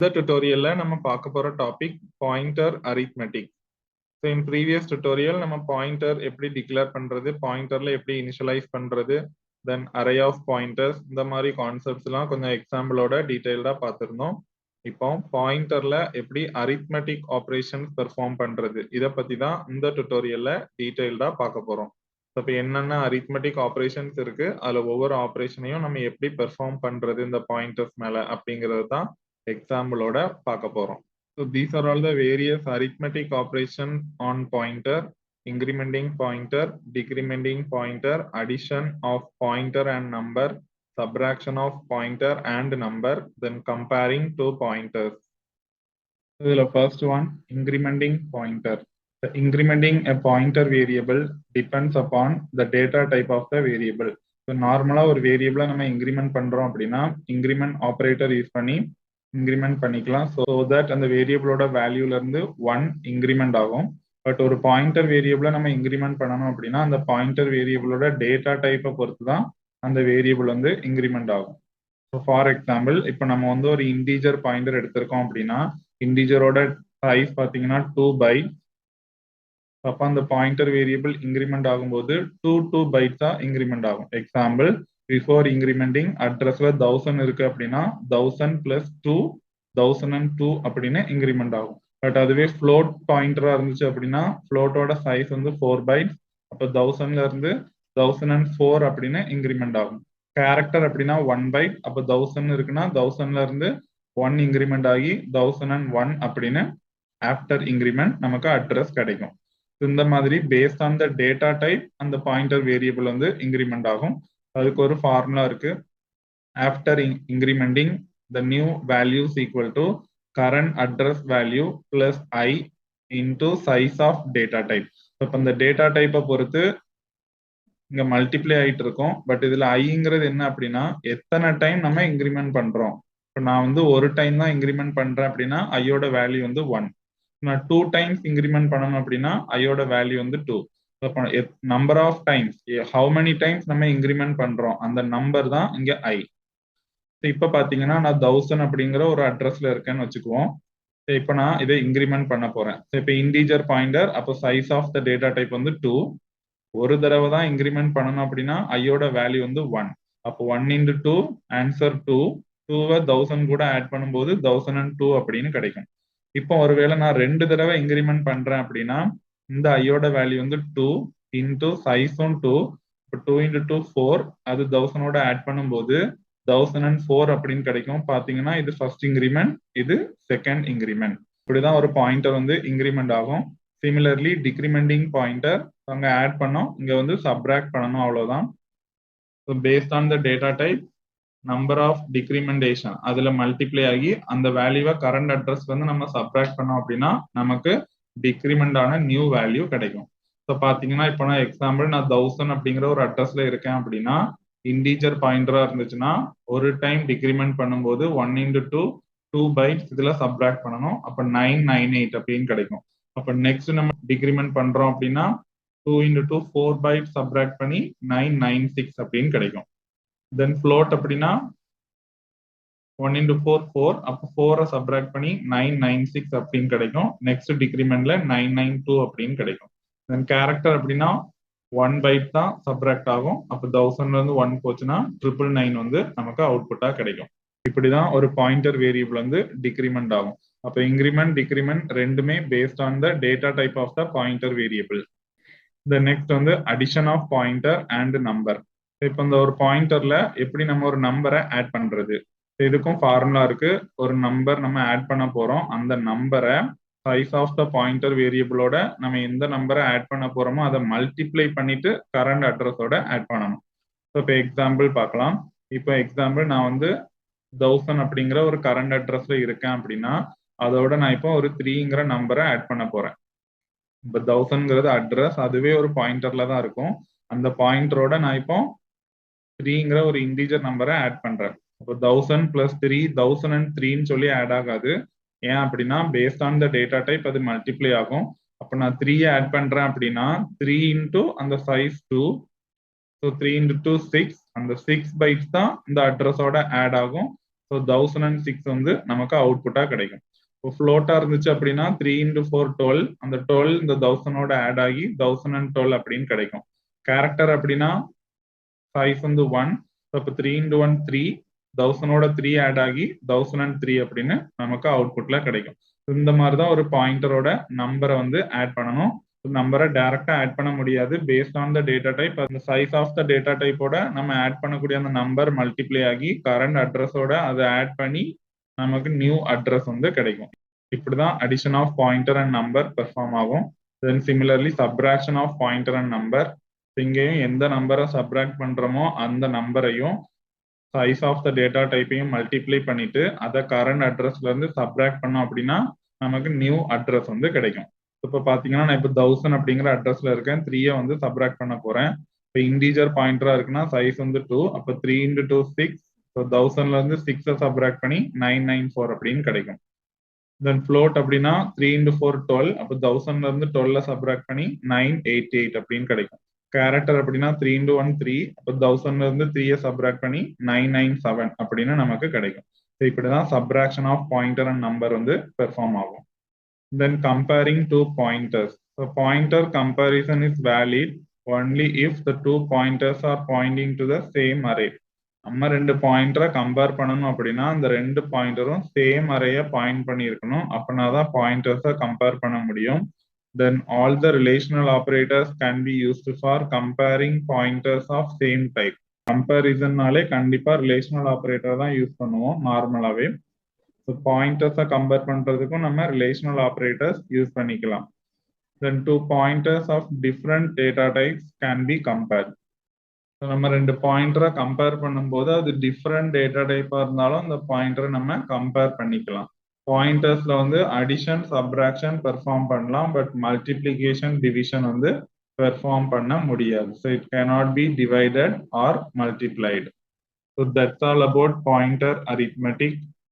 இந்த tutorialல நம்ம பார்க்க போற topic pointer arithmetic. So in previous tutorial நம்ம பாயிண்டர் எப்படி டிக்ளேர் பண்றது, பாயிண்டர்ல எப்படி இனிஷியலைஸ் பண்றது, then array of pointers இந்த மாதிரி கான்செப்ட்ஸ் எல்லாம் கொஞ்சம் எக்ஸாம்பிளோட டீடைல்டா பார்த்திருந்தோம். இப்போ பாயிண்டர்ல எப்படி அரித்மெட்டிக் ஆபரேஷன்ஸ் பெர்ஃபார்ம் பண்றது இத பத்தி தான் இந்த tutorialல டீடைல்டா பார்க்க போறோம். இப்போ என்னென்ன அரித்மெட்டிக் ஆபரேஷன்ஸ் இருக்கு, அதுல ஒவ்வொரு ஆபரேஷனையும் நம்ம எப்படி பெர்ஃபார்ம் பண்றது இந்த பாயிண்டர்ஸ் மேல அப்படிங்கறது தான் எக்ஸாம்பிளோட பார்க்க போறோம். So these are all the various arithmetic operations on pointer, incrementing pointer, decrementing pointer, addition of pointer and number, subtraction of pointer and number, then comparing two pointers. So the first one, incrementing pointer. The incrementing a pointer variable depends upon the data type of the variable. So normally ஒரு வேரியபிளை நம்ம increment பண்றோம் அப்படின்னா increment operator use பண்ணி increment பண்ணிக்கலாம். So that அந்த வேரியபிளோட வேல்யூல இருந்து 1 increment ஆகும். But ஒரு பாயிண்டர் வேரியபிளை நம்ம இன்க்ரிமெண்ட் பண்ணணும் அப்படின்னா அந்த பாயிண்டர் வேரியபிளோட டேட்டா டைப்பை பொறுத்து தான் அந்த வேரியபிள் வந்து இன்க்ரிமெண்ட் ஆகும். ஸோ ஃபார் எக்ஸாம்பிள் இப்போ நம்ம வந்து ஒரு இன்டீஜர் பாயிண்டர் எடுத்திருக்கோம் அப்படின்னா இன்டீஜரோட சைஸ் பார்த்தீங்கன்னா 2 bytes. அப்போ அந்த பாயிண்டர் வேரியபிள் இன்க்ரிமெண்ட் ஆகும்போது 2 bytes இன்க்ரிமெண்ட் ஆகும். எக்ஸாம்பிள், பிஃபோர் இன்க்ரிமெண்டிங் அட்ரஸ்ல 1000 இருக்கு அப்படின்னா 1000 + 2 1002 அப்படின்னு இன்க்ரிமெண்ட் ஆகும். பட் அதுவே ஃப்ளோட் பாயிண்டரா இருந்துச்சு அப்படின்னா ஃப்ளோட்டோட சைஸ் வந்து 4 bytes. அப்போ 1000ல இருந்து 1004 அப்படின்னு இன்க்ரிமெண்ட் ஆகும். கேரக்டர் அப்படின்னா 1 byte. அப்போ 1000 இருக்குன்னா 1000ல இருந்து 1 இன்க்ரிமெண்ட் ஆகி 1001 அப்படின்னு ஆஃப்டர் இன்க்ரிமெண்ட் நமக்கு அட்ரஸ் கிடைக்கும். இந்த மாதிரி based on the data type அந்த பாயிண்டர் வேரியபிள் வந்து இன்க்ரிமெண்ட் ஆகும். அதுக்கு ஒரு ஃபார்முலா இருக்கு. After incrementing the new values equal to current address value plus I into size of data type. இப்போ இந்த டேட்டா டைப்பை பொறுத்து இங்க மல்டிப்ளை ஆயிட்டு இருக்கும். பட் இதுல ஐங்கிறது என்ன அப்படின்னா எத்தனை டைம் நம்ம இன்க்ரிமெண்ட் பண்றோம். இப்போ நான் வந்து ஒரு டைம் தான் இன்க்ரிமெண்ட் பண்றேன் அப்படின்னா ஐயோட வேல்யூ வந்து 1. நான் 2 டைம்ஸ் இன்க்ரிமெண்ட் பண்ணணும் அப்படின்னா ஐயோட வேல்யூ வந்து 2. Number of times, how many times நம்ம இன்க்ரிமெண்ட் பண்றோம் அந்த நம்பர் தான் இங்க ஐ. இப்ப பாத்தீங்கன்னா நான் 1000 அப்படிங்கிற ஒரு அட்ரஸ்ல இருக்கேன்னு வச்சுக்குவோம். இப்ப நான் இதை இன்க்ரிமெண்ட் பண்ண போறேன். இப்ப இன்டீஜர் பாயிண்டர், அப்போ size of the data type வந்து 2. ஒரு தடவை தான் இன்க்ரிமெண்ட் பண்ணணும் அப்படின்னா ஐயோட வேல்யூ வந்து 1. அப்போ 1 × 2 ஆன்சர் 2. 2வை 1000 கூட ஆட் பண்ணும்போது 1002 அப்படின்னு கிடைக்கும். இப்போ ஒருவேளை நான் 2 தடவை இன்க்ரிமெண்ட் பண்றேன் அப்படின்னா இந்த ஐயோட வேல்யூ வந்து 2 இன்டூ சைஸும் 2. இப்போ 2 × 2 4. அது 1000ஓட ஆட் பண்ணும்போது 1004 அப்படின்னு கிடைக்கும். பாத்தீங்கன்னா இது ஃபர்ஸ்ட் இன்க்ரிமெண்ட், இது செகண்ட் இன்க்ரிமெண்ட். இப்படிதான் ஒரு பாயிண்டர் வந்து இன்க்ரிமெண்ட் ஆகும். சிமிலர்லி டிக்ரிமெண்டிங் பாயிண்டர் அங்க ஆட் பண்ணோம், இங்க வந்து சப்ராக்ட் பண்ணணும், அவ்வளவுதான். Based on the data type number of decrementation அதுல மல்டிப்ளை ஆகி அந்த வேல்யூவை கரண்ட் அட்ரஸ் வந்து நம்ம சப்ராக்ட் பண்ணோம் அப்படின்னா நமக்கு டிக்ரிமெண்ட் ஆன நியூ வேல்யூ கிடைக்கும். ஸோ பாத்தீங்கன்னா இப்போ நான் எக்ஸாம்பிள் நான் 1000 அப்படிங்கிற ஒரு அட்ரஸ்ல இருக்கேன் அப்படின்னா இன்டீஜர் பாயிண்டரா இருந்துச்சுன்னா ஒரு டைம் டிக்ரிமெண்ட் பண்ணும்போது 1 × 2 bytes இதுல சப்ராக்ட் பண்ணணும். அப்போ 998 அப்படின்னு கிடைக்கும். அப்போ நெக்ஸ்ட் நம்ம டிக்ரிமெண்ட் பண்றோம் அப்படின்னா 2 × 2 4 bytes சப்ராக்ட் பண்ணி 996 அப்படின்னு கிடைக்கும். தென் ஃப்ளோட் அப்படின்னா 1 × 4 4. அப்போ 4 சப்ராக்ட் பண்ணி 996 அப்படின்னு கிடைக்கும். நெக்ஸ்ட் டிக்ரிமெண்ட்ல 992 அப்படின்னு கிடைக்கும். தென் கேரக்டர் அப்படின்னா 1 byte தான் சப்ராக்ட் ஆகும். அப்போ 1000ல இருந்து 1 போச்சுன்னா 999 வந்து நமக்கு அவுட்புட்டா கிடைக்கும். இப்படிதான் ஒரு பாயிண்டர் வேரியபிள் வந்து டிக்ரிமெண்ட் ஆகும். அப்போ இன்க்ரிமெண்ட் டிக்ரிமெண்ட் ரெண்டுமே based on the data type of the pointer variable. The next வந்து addition of pointer and number. இப்போ இந்த ஒரு பாயிண்டர்ல எப்படி நம்ம ஒரு நம்பரை ஆட் பண்றது, இதுக்கும் ஃபார்முலா இருக்கு. ஒரு நம்பர் நம்ம ஆட் பண்ண போறோம், அந்த நம்பரை சைஸ் ஆஃப் த பாயிண்டர் வேரியபிளோட நம்ம எந்த நம்பரை ஆட் பண்ண போறோமோ அதை மல்டிப்ளை பண்ணிட்டு கரண்ட் அட்ரஸோட ஆட் பண்ணணும். இப்போ எக்ஸாம்பிள் பார்க்கலாம். இப்போ எக்ஸாம்பிள் நான் வந்து 1000 அப்படிங்கிற ஒரு கரண்ட் அட்ரஸ்ல இருக்கேன் அப்படின்னா அதோட நான் இப்போ ஒரு 3ங்கிற நம்பரை ஆட் பண்ண போறேன். இப்போ 1000ங்கிறது அட்ரஸ், அதுவே ஒரு பாயிண்டர்ல தான் இருக்கும். அந்த பாயிண்டரோட நான் இப்போ 3ங்கிற ஒரு இன்டீஜர் நம்பரை ஆட் பண்றேன். அப்போ 1000 + 3 1003ன்னு சொல்லி ஆட் ஆகாது. ஏன் அப்படின்னா paste on the data type அது மல்டிப்ளை ஆகும். அப்போ நான் 3 ஆட் பண்றேன் அப்படின்னா 3 × அந்த சைஸ் 2. ஸோ 3 × 2 6. அந்த 6 bytes தான் இந்த அட்ரஸோட ஆட் ஆகும். ஸோ 1006 வந்து நமக்கு அவுட்புட்டா கிடைக்கும். இப்போ ஃப்ளோட்டா இருந்துச்சு அப்படின்னா 3 into 4 12, அந்த 12 இந்த 1000ஓட ஆட் ஆகி 1012 அப்படின்னு கிடைக்கும். கேரக்டர் அப்படின்னா 5 வந்து 1, அப்போ 3 into 1 3, 1000ஓட 3 ஆட் ஆகி 1003 அப்படின்னு நமக்கு அவுட்புட்ல கிடைக்கும். இந்த மாதிரி தான் ஒரு பாயிண்டரோட நம்பரை வந்து ஆட் பண்ணணும். நம்பரை டைரக்டா ஆட் பண்ண முடியாது. Based on the data type, அந்த சைஸ் ஆஃப் த டேட்டா டைப்போட நம்ம ஆட் பண்ணக்கூடிய அந்த நம்பர் மல்டிப்ளை ஆகி கரண்ட் அட்ரஸோட அதை ஆட் பண்ணி நமக்கு நியூ அட்ரஸ் வந்து கிடைக்கும். இப்படிதான் addition of pointer and number perform ஆகும். Then similarly subtraction of pointer and number, இங்கேயும் எந்த நம்பரை சப்ராக்ட் பண்றோமோ அந்த நம்பரையும் சைஸ் ஆஃப் த டேட்டா டைப்பையும் மல்டிப்ளை பண்ணிட்டு அதை கரண்ட் அட்ரஸ்ல இருந்து சப்ராக்ட் பண்ணோம் அப்படின்னா நமக்கு நியூ அட்ரஸ் வந்து கிடைக்கும். இப்போ பாத்தீங்கன்னா நான் இப்போ 1000 அப்படிங்கிற அட்ரஸ்ல இருக்கேன், 3யை வந்து சப்ராக்ட் பண்ண போறேன். இப்போ இன்டீஜர் பாயிண்டரா இருக்குன்னா சைஸ் வந்து 2, அப்போ 3 into 2 6, ஸோ 1000ல இருந்து 6 சப்ராக்ட் பண்ணி 994 அப்படின்னு கிடைக்கும். தென் ஃப்ளோட் அப்படின்னா 3 into 4 12, அப்போ 1000ல இருந்து 12 சப்ராக்ட் பண்ணி 988 அப்படின்னு கிடைக்கும். கேரக்டர் அப்படின்னா 3 into 1 3, அப்போ 1000ல இருந்து 3யை சப்ராக்ட் பண்ணி 997 அப்படின்னு நமக்கு கிடைக்கும். ஸோ இப்படிதான் subtraction of pointer and number வந்து பெர்ஃபார்ம் ஆகும். Then comparing two pointers. So pointer comparison is valid only if the two pointers are pointing to the same array. நம்ம ரெண்டு பாயிண்டரை கம்பேர் பண்ணணும் அப்படின்னா அந்த ரெண்டு பாயிண்டரும் சேம் அரேயை பாயிண்ட் பண்ணியிருக்கணும். அப்படின்னா தான் பாயிண்டர்ஸை கம்பேர் பண்ண முடியும். Then all the relational operators can be used for comparing pointers of same type. கம்பேரிசன்னாலே கண்டிப்பா ரிலேஷனல் ஆபரேட்டர் தான் யூஸ் பண்ணுவோம் நார்மலாவே. ஸோ பாயிண்டர்ஸை கம்பேர் பண்றதுக்கும் நம்ம ரிலேஷனல் ஆபரேட்டர்ஸ் யூஸ் பண்ணிக்கலாம். Then two pointers of different data types can be compared. நம்ம ரெண்டு பாயிண்டரை compare பண்ணும்போது அது டிஃப்ரெண்ட் டேட்டா டைப்பா இருந்தாலும் அந்த பாயிண்டரை நம்ம கம்பேர் பண்ணிக்கலாம். பாயிண்டர்ஸ்ல வந்து அடிஷன் சப்ராக்ஷன் பெர்ஃபார்ம் பண்ணலாம், பட் மல்டிப்ளிகேஷன் டிவிஷன் வந்து பெர்ஃபார்ம் பண்ண முடியாது. So it cannot be divided or multiplied. So that's all about pointer arithmetic.